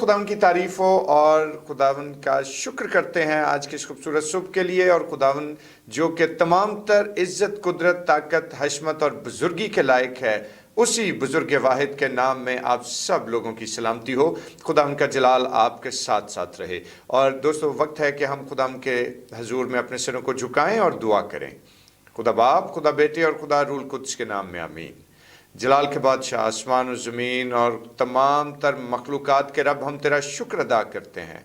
खुदावन की तारीफ हो और खुदावन का शुक्र करते हैं आज के इस खूबसूरत सुबह के लिए। और खुदावन जो कि तमाम तर इज्जत, कुदरत, ताकत, हशमत और बुजुर्गी के लायक है, उसी बुजुर्ग वाहिद के नाम में आप सब लोगों की सलामती हो। खुदावन का जलाल आपके साथ साथ रहे। और दोस्तों, वक्त है कि हम खुदावन के हजूर में अपने सिरों को झुकाएं और दुआ करें। खुदा बाप, खुदा बेटे और खुदा रूल कुद्स के नाम में आमीन। जलाल के बादशाह, आसमान और ज़मीन और तमाम तर मखलूक़ात के रब, हम तेरा शुक्र अदा करते हैं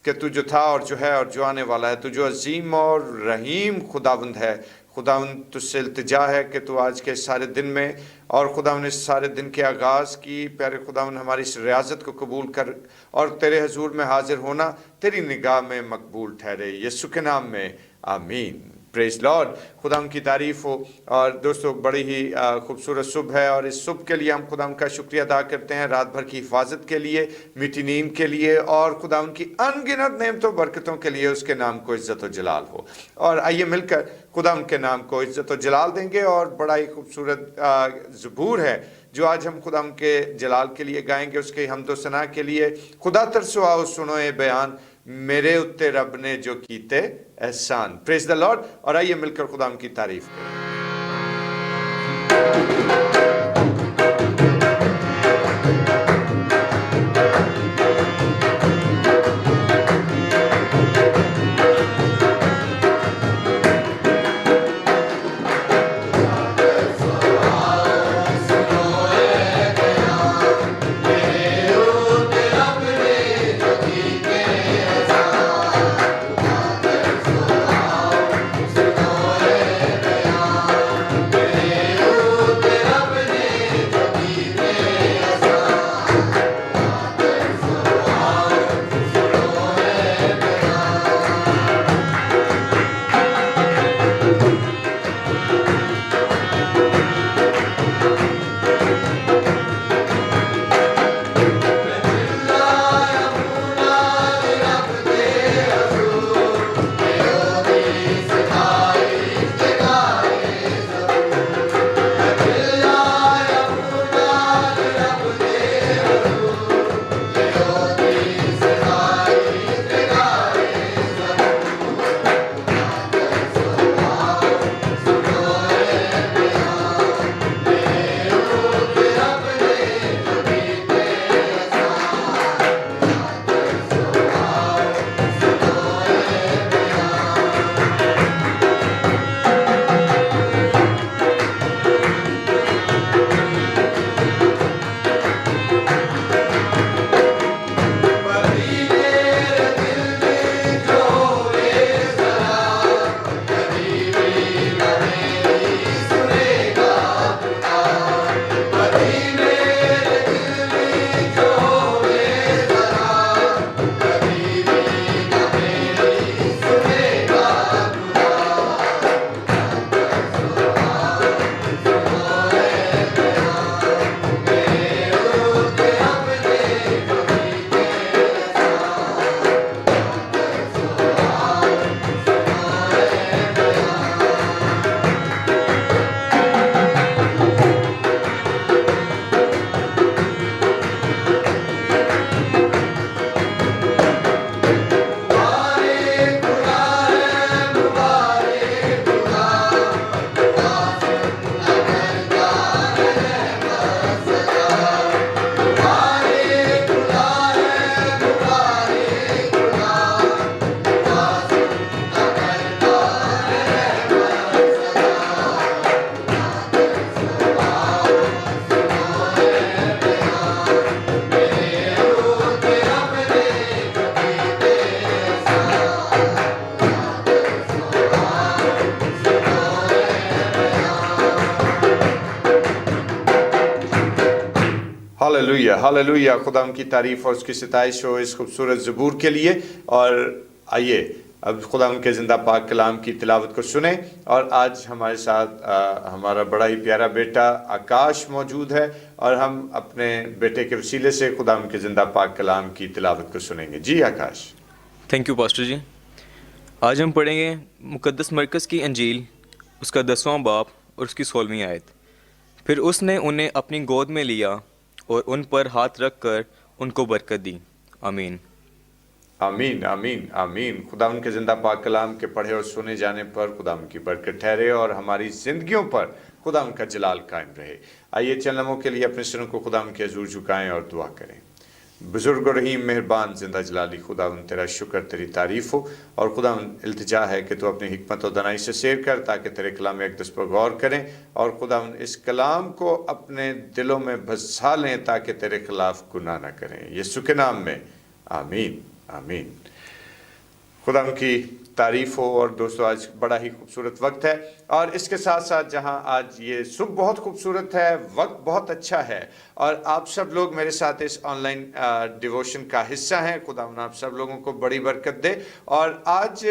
कि तू जो था और जो है और जो आने वाला है, तू जो अजीम और रहीम खुदावंद है। खुदावंद, तुझसे इल्तिजा है कि तू आज के सारे दिन में और खुदावंद इस सारे दिन के आगाज़ की प्यारे खुदावंद हमारी इस रियाजत को कबूल कर और तेरे हजूर में हाजिर होना तेरी निगाह में मकबूल ठहरे। यीशु के नाम में आमीन। Praise Lord. खुदा की तारीफ़ हो। और दोस्तों, बड़ी ही खूबसूरत सुबह है और इस सुबह के लिए हम खुदा का शुक्रिया अदा करते हैं, रात भर की हिफाजत के लिए, मीठी नींद के लिए और खुदा की अनगिनत नेमतों बरकतों के लिए। उसके नाम को इज़्ज़त और जलाल हो। और आइए मिलकर खुदा के नाम को इज़्ज़त और जलाल देंगे। और बड़ा ही खूबसूरत ज़बूर है जो आज हम खुदा के जलाल के लिए गाएंगे, उसके हमदो सना के लिए। खुदा तरसो आओ सुनो ए बयान, मेरे उत्ते रब ने जो कीते एहसान। Praise the Lord. और आइए मिलकर खुदा की तारीफ करें। Hallelujah, hallelujah. खुदा की तारीफ़ और उसकी सिताइश हो इस खूबसूरत ज़बूर के लिए। और आइए अब खुदा के ज़िंदा पाक कलाम की तिलावत को सुने। और आज हमारे साथ हमारा बड़ा ही प्यारा बेटा आकाश मौजूद है और हम अपने बेटे के वसीले से खुदा के ज़िंदा पाक कलाम की तिलावत को सुनेंगे। जी आकाश। थैंक यू पास्टर जी। आज हम पढ़ेंगे मुक़द्दस मरकज़ की अंजील, उसका 10वां बाब और उसकी 16वीं आयत। फिर उसने उन्हें अपनी गोद में लिया और उन पर हाथ रख कर उनको बरकत दी। आमीन। आमीन आमीन आमीन। खुदावन के ज़िंदा पाक कलाम के पढ़े और सुने जाने पर खुदावन की बरकत ठहरे और हमारी ज़िंदगियों पर खुदावन का जलाल कायम रहे। आइए चंद लम्हों के लिए अपने सिरों को खुदावन के हजूर झुकाएं और दुआ करें। बुजुर्ग और रहीम मेहरबान ज़िंदा जलाली खुदावन, तेरा शुक्र, तेरी तारीफ़ हो। और खुदावन इल्तिजा है कि तू अपनी हिकमत और दनाई से सैर कर, ताकि तेरे कलाम अक़दस पर गौर करें और खुदावन इस कलाम को अपने दिलों में बसा लें, ताकि तेरे खिलाफ गुनाह न करें। यीशु के नाम में आमीन आमीन। खुदा की तारीफ़ हो। और दोस्तों, आज बड़ा ही खूबसूरत वक्त है और इसके साथ साथ जहां आज ये सुबह बहुत खूबसूरत है, वक्त बहुत अच्छा है और आप सब लोग मेरे साथ इस ऑनलाइन डिवोशन का हिस्सा हैं। खुदा आप सब लोगों को बड़ी बरकत दे। और आज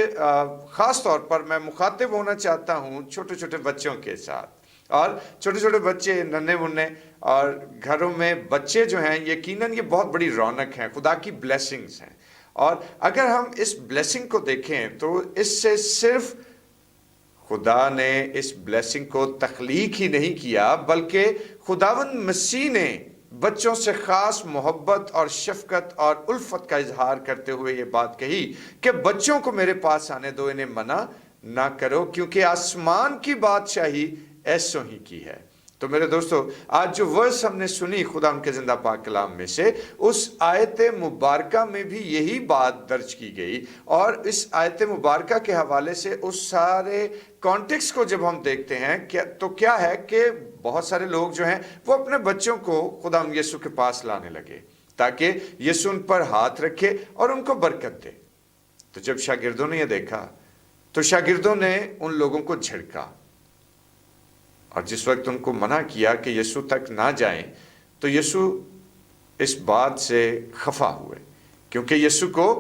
ख़ास तौर पर मैं मुखातिब होना चाहता हूं छोटे छोटे बच्चों के साथ। और छोटे छोटे बच्चे नन्हे मुन्ने और घरों में बच्चे जो हैं, यकीनन ये बहुत बड़ी रौनक हैं, खुदा की ब्लेसिंग्स हैं। और अगर हम इस ब्लेसिंग को देखें तो इससे सिर्फ खुदा ने इस ब्लेसिंग को तख्लीक ही नहीं किया, बल्कि खुदावंद मसीह ने बच्चों से ख़ास मोहब्बत और शफ़क़त और उल्फत का इजहार करते हुए ये बात कही कि बच्चों को मेरे पास आने दो, इन्हें मना ना करो, क्योंकि आसमान की बादशाही ऐसों ही की है। तो मेरे दोस्तों, आज जो वर्स हमने सुनी खुदा के जिंदा पाक कलाम में से, उस आयत मुबारका में भी यही बात दर्ज की गई। और इस आयत मुबारका के हवाले से उस सारे कॉन्टेक्स्ट को जब हम देखते हैं तो क्या है कि बहुत सारे लोग जो हैं वो अपने बच्चों को खुदा यीशु के पास लाने लगे ताकि यीशु उन पर हाथ रखे और उनको बरकत दे। तो जब शागिर्दों ने यह देखा तो शागिर्दों ने उन लोगों को झिड़का और जिस वक्त उनको मना किया कि यीशु तक ना जाएं, तो यीशु इस बात से खफा हुए, क्योंकि यीशु को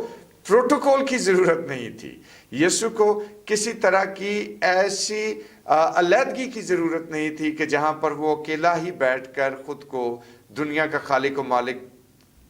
प्रोटोकॉल की ज़रूरत नहीं थी। यीशु को किसी तरह की ऐसी अलहदगी की ज़रूरत नहीं थी कि जहाँ पर वो अकेला ही बैठकर ख़ुद को दुनिया का खालिक व मालिक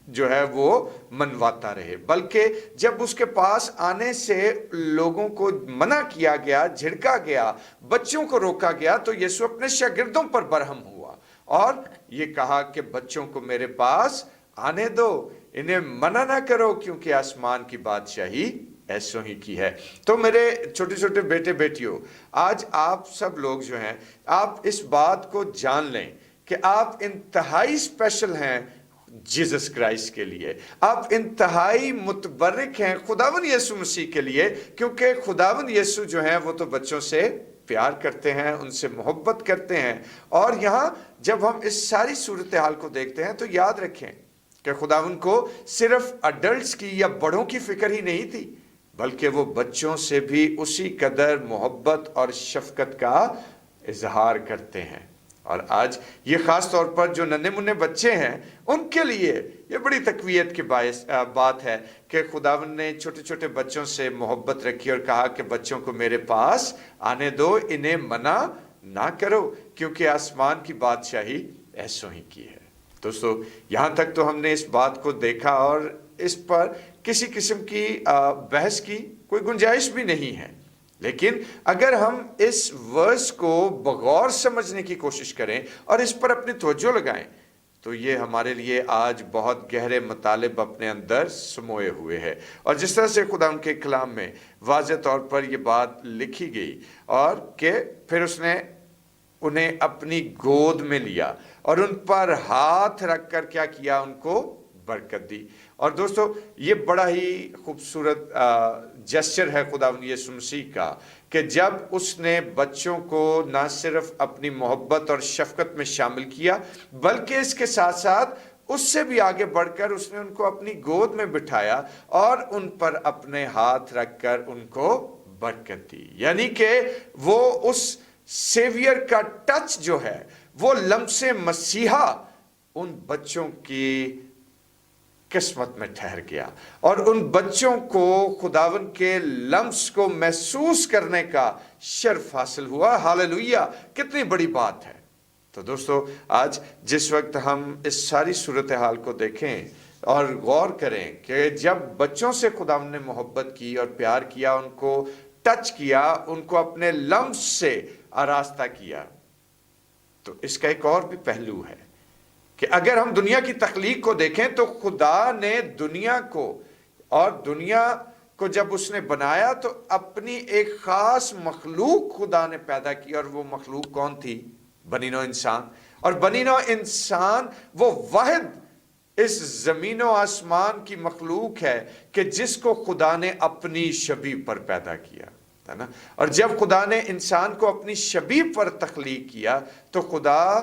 जो है वो मनवाता रहे। बल्कि जब उसके पास आने से लोगों को मना किया गया, झिड़का गया, बच्चों को रोका गया, तो यीशु अपने शागिर्दों पर बरहम हुआ और ये कहा कि बच्चों को मेरे पास आने दो, इन्हें मना ना करो, क्योंकि आसमान की बादशाही ऐसों ही की है। तो मेरे छोटे छोटे बेटे बेटियों, आज आप सब लोग जो हैं, आप इस बात को जान लें कि आप इंतहाई स्पेशल हैं जीसस क्राइस्ट के लिए। आप इंतहाई मुतबर्रिक हैं खुदावन यीशु मसीह के लिए, क्योंकि खुदावन यीशु जो हैं वो तो बच्चों से प्यार करते हैं, उनसे मोहब्बत करते हैं। और यहाँ जब हम इस सारी सूरत हाल को देखते हैं तो याद रखें कि खुदावन को सिर्फ अडल्ट्स की या बड़ों की फिक्र ही नहीं थी, बल्कि वो बच्चों से भी उसी कदर मोहब्बत और शफकत का इजहार करते हैं। और आज ये ख़ास तौर पर जो नन्हे मुन्ने बच्चे हैं, उनके लिए ये बड़ी तकवीत की बात है कि खुदावन ने छोटे छोटे बच्चों से मोहब्बत रखी और कहा कि बच्चों को मेरे पास आने दो, इन्हें मना ना करो, क्योंकि आसमान की बादशाही ऐसों ही की है। दोस्तों, यहाँ तक तो हमने इस बात को देखा और इस पर किसी किस्म की बहस की कोई गुंजाइश भी नहीं है। लेकिन अगर हम इस वर्स को बगौर समझने की कोशिश करें और इस पर अपनी तवज्जो लगाएं, तो ये हमारे लिए आज बहुत गहरे मतलब अपने अंदर समोए हुए है। और जिस तरह से खुदा उनके कलाम में वाज़ेह तौर पर यह बात लिखी गई और कि फिर उसने उन्हें अपनी गोद में लिया और उन पर हाथ रखकर क्या किया, उनको बरकत दी। और दोस्तों, ये बड़ा ही खूबसूरत जेस्चर है खुदा यीशु मसीह का कि जब उसने बच्चों को न सिर्फ अपनी मोहब्बत और शफकत में शामिल किया, बल्कि इसके साथ साथ उससे भी आगे बढ़कर उसने उनको अपनी गोद में बिठाया और उन पर अपने हाथ रखकर उनको बरकत दी। यानी कि वो उस सेवियर का टच जो है, वो लम्से मसीहा उन बच्चों की किस्मत में ठहर गया और उन बच्चों को खुदावन के लम्स को महसूस करने का शर्फ हासिल हुआ। हालेलुया, कितनी बड़ी बात है। तो दोस्तों, आज जिस वक्त हम इस सारी सूरत हाल को देखें और गौर करें कि जब बच्चों से खुदावन ने मोहब्बत की और प्यार किया, उनको टच किया, उनको अपने लम्स से आरास्ता किया, तो इसका एक और भी पहलू है کہ اگر ہم دنیا کی تخلیق کو دیکھیں تو خدا نے دنیا کو اور دنیا کو جب اس نے بنایا تو اپنی ایک خاص مخلوق خدا نے پیدا کی، اور وہ مخلوق کون تھی؟ بنی نوع انسان۔ اور بنی نوع انسان وہ واحد اس زمین و آسمان کی مخلوق ہے کہ جس کو خدا نے اپنی شبیہ پر پیدا کیا ہے نا۔ اور جب خدا نے انسان کو اپنی شبیہ پر تخلیق کیا تو خدا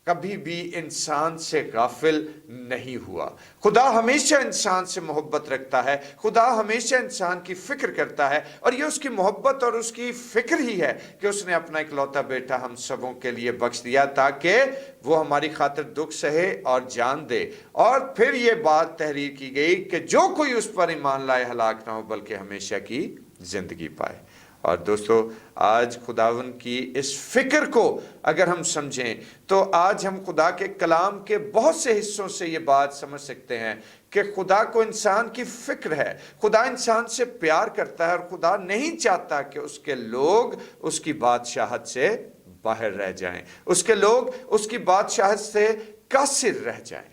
کبھی بھی انسان سے غافل نہیں ہوا۔ خدا ہمیشہ انسان سے محبت رکھتا ہے، خدا ہمیشہ انسان کی فکر کرتا ہے، اور یہ اس کی محبت اور اس کی فکر ہی ہے کہ اس نے اپنا اکلوتا بیٹا ہم سبوں کے لیے بخش دیا تاکہ وہ ہماری خاطر دکھ سہے اور جان دے۔ اور پھر یہ بات تحریر کی گئی کہ جو کوئی اس پر ایمان لائے ہلاک نہ ہو بلکہ ہمیشہ کی زندگی پائے۔ اور دوستو، آج خداون کی اس فکر کو اگر ہم سمجھیں تو آج ہم خدا کے کلام کے بہت سے حصوں سے یہ بات سمجھ سکتے ہیں کہ خدا کو انسان کی فکر ہے، خدا انسان سے پیار کرتا ہے، اور خدا نہیں چاہتا کہ اس کے لوگ اس کی بادشاہت سے باہر رہ جائیں، اس کے لوگ اس کی بادشاہت سے قاصر رہ جائیں۔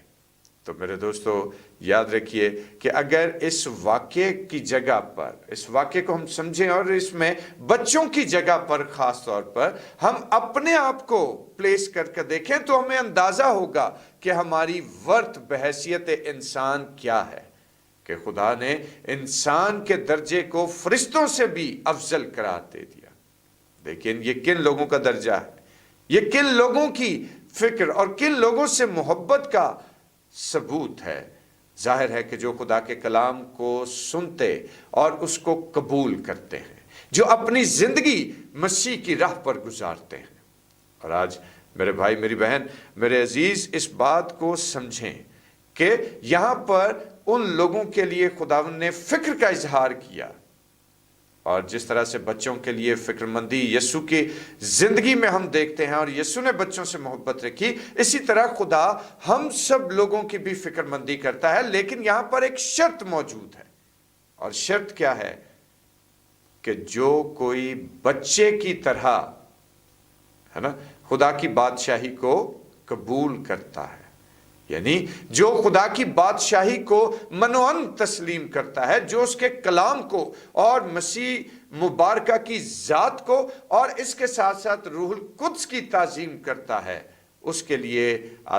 تو میرے دوستو، یاد رکھیے کہ اگر اس واقعے کی جگہ پر، اس واقعے کو ہم سمجھیں اور اس میں بچوں کی جگہ پر خاص طور پر ہم اپنے آپ کو پلیس کر کے دیکھیں تو ہمیں اندازہ ہوگا کہ ہماری ورث بحیثیت انسان کیا ہے، کہ خدا نے انسان کے درجے کو فرشتوں سے بھی افضل قرار دے دیا۔ لیکن یہ کن لوگوں کا درجہ ہے، یہ کن لوگوں کی فکر اور کن لوگوں سے محبت کا ثبوت ہے؟ ظاہر ہے کہ جو خدا کے کلام کو سنتے اور اس کو قبول کرتے ہیں، جو اپنی زندگی مسیح کی راہ پر گزارتے ہیں۔ اور آج میرے بھائی، میری بہن، میرے عزیز، اس بات کو سمجھیں کہ یہاں پر ان لوگوں کے لیے خداوند نے فکر کا اظہار کیا، اور جس طرح سے بچوں کے لیے فکر مندی یسوع کی زندگی میں ہم دیکھتے ہیں اور یسوع نے بچوں سے محبت رکھی، اسی طرح خدا ہم سب لوگوں کی بھی فکر مندی کرتا ہے۔ لیکن یہاں پر ایک شرط موجود ہے، اور شرط کیا ہے؟ کہ جو کوئی بچے کی طرح ہے نا خدا کی بادشاہی کو قبول کرتا ہے، یعنی جو خدا کی بادشاہی کو منوعن تسلیم کرتا ہے، جو اس کے کلام کو اور مسیح مبارکہ کی ذات کو اور اس کے ساتھ ساتھ روح القدس کی تعظیم کرتا ہے، اس کے لیے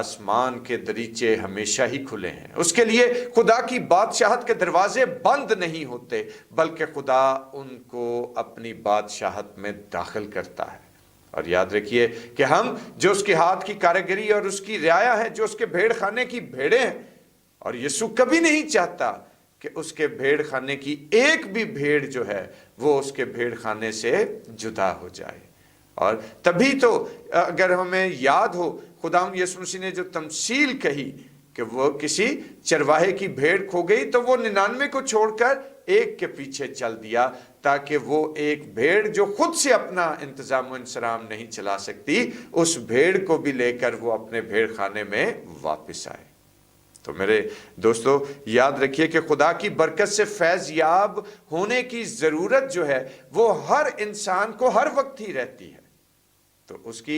آسمان کے دریچے ہمیشہ ہی کھلے ہیں۔ اس کے لیے خدا کی بادشاہت کے دروازے بند نہیں ہوتے، بلکہ خدا ان کو اپنی بادشاہت میں داخل کرتا ہے۔ اور یاد رکھیے کہ ہم جو اس کے ہاتھ کی کاریگری اور اس کی رعایا ہیں، جو اس کے بھیڑ خانے کی بھیڑیں ہیں، اور یسوع کبھی نہیں چاہتا کہ اس کے بھیڑ خانے کی ایک بھی بھیڑ جو ہے وہ اس کے بھیڑ خانے سے جدا ہو جائے۔ اور تبھی تو اگر ہمیں یاد ہو خداوند یسوع مسیح نے جو تمثیل کہی کہ وہ کسی چرواہے کی بھیڑ کھو گئی تو وہ 99 کو چھوڑ کر ایک کے پیچھے چل دیا، تاکہ وہ ایک بھیڑ جو خود سے اپنا انتظام و انصرام نہیں چلا سکتی، اس بھیڑ کو بھی لے کر وہ اپنے بھیڑ خانے میں واپس آئے۔ تو میرے دوستو، یاد رکھیے کہ خدا کی برکت سے فیض یاب ہونے کی ضرورت جو ہے وہ ہر انسان کو ہر وقت ہی رہتی ہے۔ تو اس کی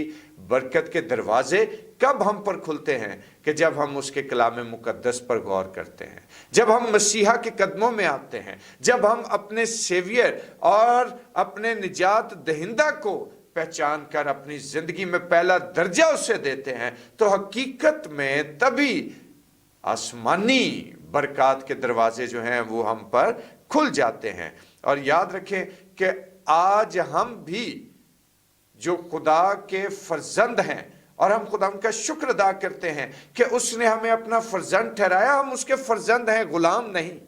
برکت کے دروازے کب ہم پر کھلتے ہیں؟ کہ جب ہم اس کے کلام مقدس پر غور کرتے ہیں، جب ہم مسیحا کے قدموں میں آتے ہیں، جب ہم اپنے سیویئر اور اپنے نجات دہندہ کو پہچان کر اپنی زندگی میں پہلا درجہ اسے دیتے ہیں، تو حقیقت میں تبھی آسمانی برکات کے دروازے جو ہیں وہ ہم پر کھل جاتے ہیں۔ اور یاد رکھیں کہ آج ہم بھی جو خدا کے فرزند ہیں، اور ہم خدا کا شکر ادا کرتے ہیں کہ اس نے ہمیں اپنا فرزند ٹھہرایا، ہم اس کے فرزند ہیں، غلام نہیں۔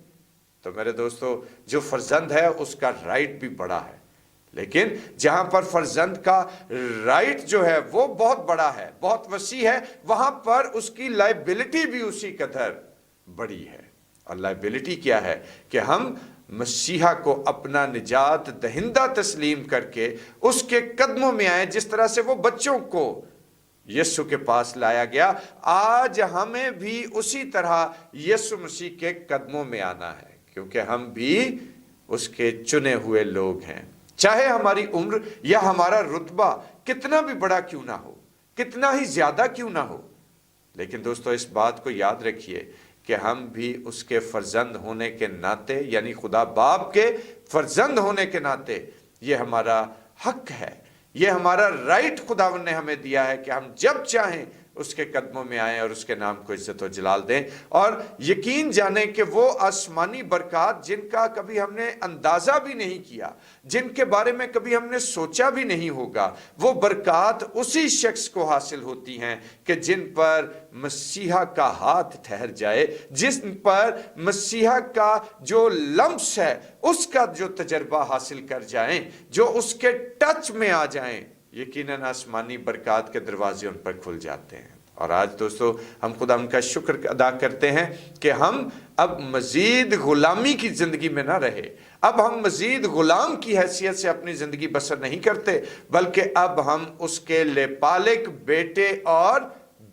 تو میرے دوستو، جو فرزند ہے اس کا رائٹ بھی بڑا ہے، لیکن جہاں پر فرزند کا رائٹ جو ہے وہ بہت بڑا ہے، بہت وسیع ہے، وہاں پر اس کی لائبلٹی بھی اسی قدر بڑی ہے۔ اور لائبلٹی کیا ہے؟ کہ ہم مسیحا کو اپنا نجات دہندہ تسلیم کر کے اس کے قدموں میں آئیں، جس طرح سے وہ بچوں کو یسوع کے پاس لایا گیا۔ آج ہمیں بھی اسی طرح یسوع مسیح کے قدموں میں آنا ہے، کیونکہ ہم بھی اس کے چنے ہوئے لوگ ہیں۔ چاہے ہماری عمر یا ہمارا رتبہ کتنا بھی بڑا کیوں نہ ہو، کتنا ہی زیادہ کیوں نہ ہو، लेकिन दोस्तों इस बात को याद रखिए कि हम भी उसके फर्जंद होने के नाते, यानी खुदा बाप के फर्जंद होने के नाते, ये हमारा हक है, ये हमारा राइट खुदावन ने हमें दिया है कि हम जब चाहें उसके कदमों में आएं और उसके नाम को इज्जत और जलाल दें, और यकीन जानें कि वो आसमानी बरकत जिनका कभी हमने अंदाजा भी नहीं किया, जिनके बारे में कभी हमने सोचा भी नहीं होगा, वो बरकत उसी शख्स को हासिल होती हैं कि जिन पर मसीहा का हाथ ठहर जाए, जिस पर मसीहा का जो लम्स है उसका जो तजर्बा हासिल कर जाएं, जो उसके टच में आ जाएं, यकीनन आसमानी बरकत के दरवाजे उन पर खुल जाते हैं। और आज दोस्तों हम खुदा उनका शुक्र अदा करते हैं कि हम अब मजीद गुलामी की जिंदगी में ना रहे, अब हम मजीद गुलाम की हैसियत से अपनी जिंदगी बसर नहीं करते, बल्कि अब हम उसके लेपालिक बेटे और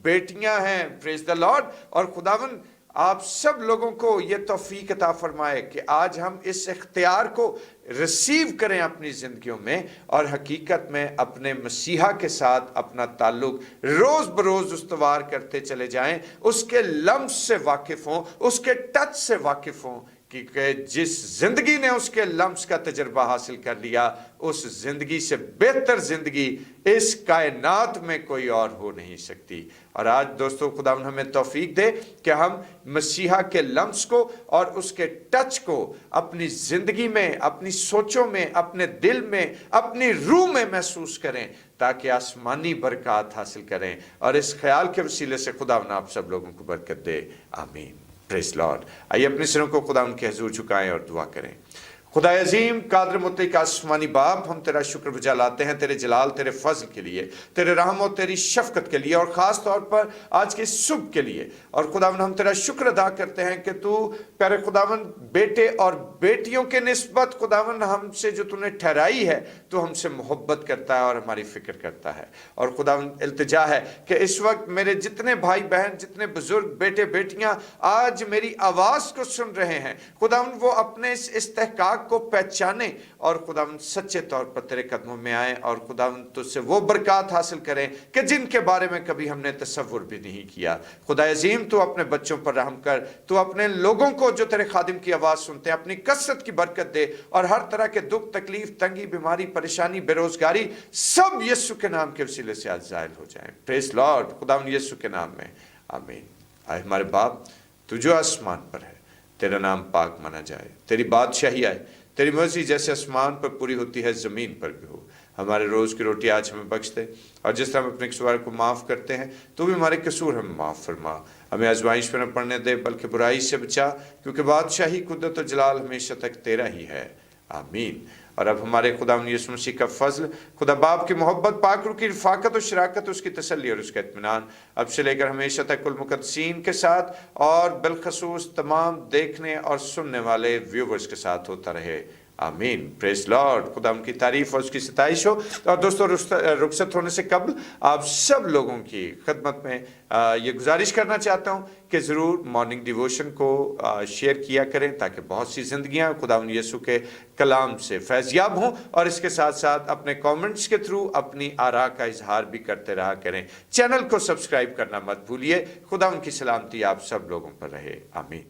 बेटियां हैं। Praise the Lord. और खुदावन आप सब लोगों को ये तौफीक अता फरमाए कि आज हम इस इख्तियार को रिसीव करें अपनी जिंदगियों में, और हकीकत में अपने मसीहा के साथ अपना ताल्लुक रोज बरोज उस्तवार करते चले जाएं, उसके लम्स से वाकिफ हों, उसके टच से वाकिफ हों, कि जिस जिंदगी ने उसके लम्स का तजर्बा हासिल कर लिया, उस जिंदगी से बेहतर जिंदगी इस कायनात में कोई और हो नहीं सकती। और आज दोस्तों खुदा हमें तौफीक दे कि हम मसीहा के लम्स को और उसके टच को अपनी जिंदगी में, अपनी सोचों में, अपने दिल में, अपनी रूह में महसूस करें, ताकि आसमानी बरकत हासिल करें। और इस ख्याल के वसीले से खुदा आप सब लोगों को बरकत दे। आमीन। Praise Lord. आइए अपने सिरों को खुदा उनके हुजूर झुकाएं और दुआ करें। खुदा अजीम कादर मुतलक आसमानी बाप, हम तेरा शुक्र बजा लाते हैं तेरे जलाल, तेरे फजल के लिए, तेरे रहम और तेरी शफकत के लिए, और ख़ास तौर पर आज के सुबह के लिए। और खुदावन हम तेरा शुक्र अदा करते हैं कि तू प्यारे खुदावन बेटे और बेटियों के निस्बत खुदावन हमसे जो तूने ठहराई है, तू हमसे मोहब्बत करता है और हमारी फिक्र करता है। और खुदावन इल्तिजा है कि इस वक्त मेरे जितने भाई बहन, जितने बुजुर्ग बेटे बेटियां आज मेरी आवाज़ को सुन रहे हैं, खुदावन वो अपने इस इस्तेहकाक को पहचाने और खुदावन सच्चे तौर पर तेरे कदमों में आए, और खुदावन तुझसे वो बरकत हासिल करें कि जिनके बारे में कभी हमने तसव्वुर भी नहीं किया। खुदा अजीम तू अपने बच्चों पर रहम कर, तू अपने लोगों को जो तेरे खादिम की आवाज़ सुनते हैं अपनी कसरत की बरकत दे, और हर तरह के दुख तकलीफ तंगी बीमारी परेशानी बेरोजगारी सब यीशु के नाम के वसीले से आज ज़ाहिर हो जाए। Praise Lord. खुदावन यीशु के नाम में आमीन। आए हमारे बाप, तू जो आसमान पर है, तेरा नाम पाक माना जाए, तेरी बादशाही आए, तेरी मर्जी जैसे आसमान पर पूरी होती है ज़मीन पर भी हो। हमारे रोज़ की रोटी आज हमें बख्श दे, और जिस तरह हम अपने कसूर को माफ़ करते हैं, तो भी हमारे कसूर हमें माफ़ फरमा। हमें आजमाइश में न पड़ने दे, बल्कि बुराई से बचा, क्योंकि बादशाही कुदरत और जलाल हमेशा तक तेरा ही है। आमीन। और अब हमारे खुदा यीशु मसीह का फजल, खुदा बाप की मोहब्बत, पाक रूह की रफ़ाकत और शराकत, उसकी तसल्ली और उसका इत्मीनान अब से लेकर हमेशा तक कुल मुक़द्दसीन के साथ, और बिलखसूस तमाम देखने और सुनने वाले व्यूवर्स के साथ होता रहे। आमीन। Praise Lord. खुदा उनकी तारीफ और उसकी सताइश हो। और दोस्तों रुखसत होने से कबल आप सब लोगों की खिदमत में ये गुजारिश करना चाहता हूँ कि ज़रूर मॉर्निंग डिवोशन को शेयर किया करें, ताकि बहुत सी ज़िंदगियाँ खुदा यीशु के कलाम से फैज़याब हों, और इसके साथ साथ अपने कमेंट्स के थ्रू अपनी आरा का इजहार भी करते रहा करें। चैनल को सब्सक्राइब करना मत भूलिए। खुदा उनकी सलामती आप सब लोगों पर रहे। आमीन।